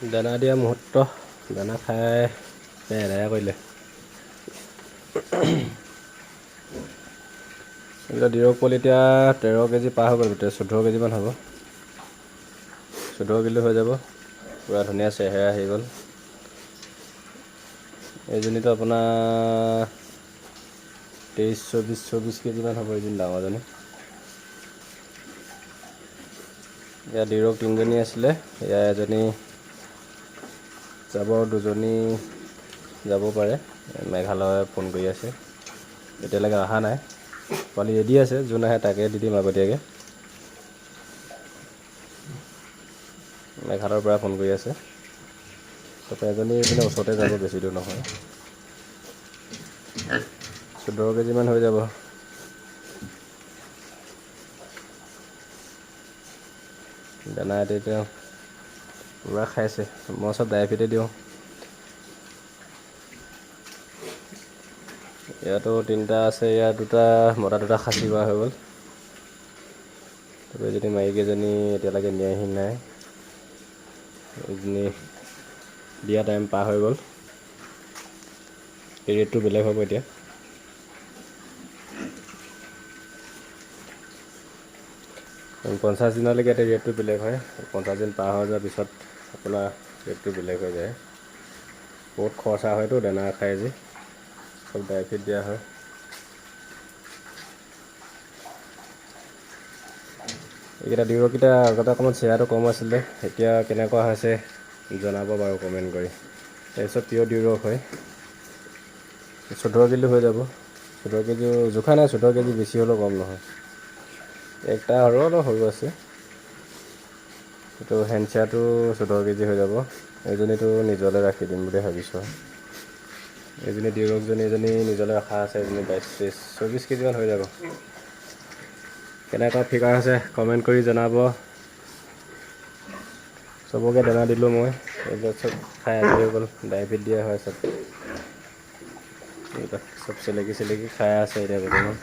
দানা দিয়া মুহূৰ্ত, দানা খাই এদায় কৰিলে। ডিৰক পোৱালি এতিয়া 13 কেজি পাৰ হৈ গ'ল, গোটেই 14 কেজিমান হ'ব। 14 কিলো হৈ যাব, পূৰা ধুনীয়া চেহেৰা আহি গ'ল। এইজনীতো আপোনাৰ 23-24 কেজিমান হ'ব এইজনী ডাঙৰজনী। ইয়াত ডিৰক 3জনী আছিলে, ইয়াৰ এজনী যাব, 2জনী যাব পাৰে। মেঘালয়ে ফোন কৰি আছে, এতিয়ালৈকে অহা নাই। পোৱালি ৰেডি আছে, যোন আহে তাকে দি দিম আগতীয়াকৈ। মেঘালয়ৰ পৰা ফোন কৰি আছে, তাৰপৰা এজনী এইপিনে ওচৰতে যাব, বেছি দূৰ নহয়। 14 কেজিমান হৈ যাব। দানা এতিয়া পূৰা খাইছে, মই চব ড্ৰাই ফিডে দিওঁ। ইয়াতো 3টা আছে, ইয়াত 2টা মতা 2টা খাচী কৰা হৈ গ'ল। তাৰপৰা যদি মাইকীকেইজনী এতিয়ালৈকে নিয়াহি নাই, এইজনী দিয়া টাইম পাৰ হৈ গ'ল। এই ৰেটটো বেলেগ হ'ব এতিয়া। কাৰণ 50 দিনলৈকে এতিয়া ৰেটটো বেলেগ হয়, 50 দিন পাৰ হৈ যোৱাৰ পিছত আপোনাৰ ৰেটটো বেলেগ হৈ যায়। বহুত খৰচা হয়তো দানা খাই যে, চব ড্ৰাই ফিড দিয়া হয়। এইকেইটা ডিৰককেইটা আগতে অকণমান চেহেৰাটো কম আছিলে, এতিয়া কেনেকুৱা হৈছে জনাব বাৰু কমেণ্ট কৰি। তাৰপিছত পিয়ৰ ডিৰক হয়, 14 কিলো হৈ যাব। 14 কেজি জোখা নাই, 14 কেজি বেছি হ'লেও কম নহয়। একটা আৰু অলপ সৰু আছে। এইটো হেণ্ডচাৰটো 14 কেজি হৈ যাব। এইজনীটো নিজলৈ ৰাখি দিম বুলি ভাবিছোঁ। এইজনী ডিৰকজনী এজনী নিজলৈ ৰখা আছে, এজনী 22-24 কেজিমান হৈ যাব। কেনেকুৱা ফিগাৰ আছে কমেণ্ট কৰি জনাব। চবকে দানা দিলোঁ মই, এইবিলাক চব খাই আজৰি হৈ গ'ল, ড্ৰাই ফিড দিয়া হয় চব। চব চেলেকি খাই আছে এতিয়া বৰ্তমান।